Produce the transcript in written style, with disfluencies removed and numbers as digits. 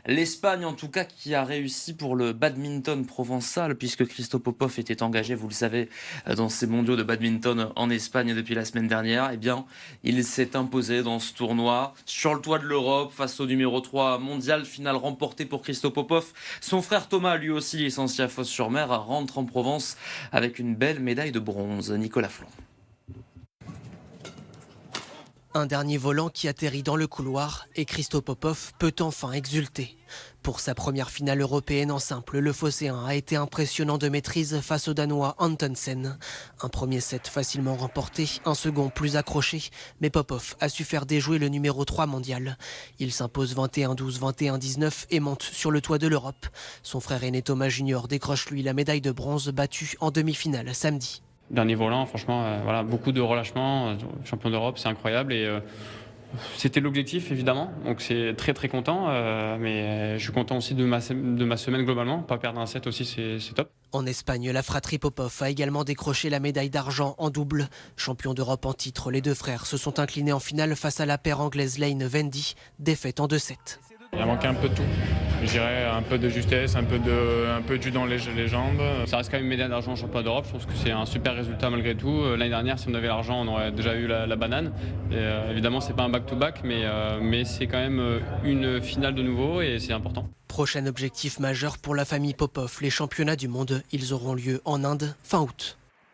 L'Espagne, en tout cas, qui a réussi pour le badminton provençal, puisque Christo Popov était engagé, vous le savez, dans ces mondiaux de badminton en Espagne depuis la semaine dernière. Eh bien, il s'est imposé dans ce tournoi, sur le toit de l'Europe, face au numéro 3 mondial, finale remportée pour Christo Popov. Son frère Thomas, lui aussi licencié à Fos-sur-Mer, rentre en Provence avec une belle médaille de bronze. Nicolas Flan. Un dernier volant qui atterrit dans le couloir et Christo Popov peut enfin exulter. Pour sa première finale européenne en simple, le Phocéen a été impressionnant de maîtrise face au Danois Antonsen. Un premier set facilement remporté, un second plus accroché, mais Popov a su faire déjouer le numéro 3 mondial. Il s'impose 21-12, 21-19 et monte sur le toit de l'Europe. Son frère aîné Thomas Junior décroche lui la médaille de bronze battue en demi-finale samedi. Dernier volant, franchement, voilà, beaucoup de relâchement. Champion d'Europe, c'est incroyable et c'était l'objectif évidemment. Donc c'est très très content, mais je suis content aussi de ma semaine globalement. Pas perdre un set aussi, c'est top. En Espagne, la fratrie Popov a également décroché la médaille d'argent en double. Champion d'Europe en titre, les deux frères se sont inclinés en finale face à la paire anglaise Lane Vendy, défaite en 2-7. Il a manqué un peu de tout. Je dirais un peu de justesse, un peu de jus dans les jambes. Ça reste quand même une médaille d'argent au championnat d'Europe. Je pense que c'est un super résultat malgré tout. L'année dernière, si on avait l'argent, on aurait déjà eu la banane. Évidemment, c'est pas un back-to-back, mais c'est quand même une finale de nouveau et c'est important. Prochain objectif majeur pour la famille Popov, les championnats du monde. Ils auront lieu en Inde fin août.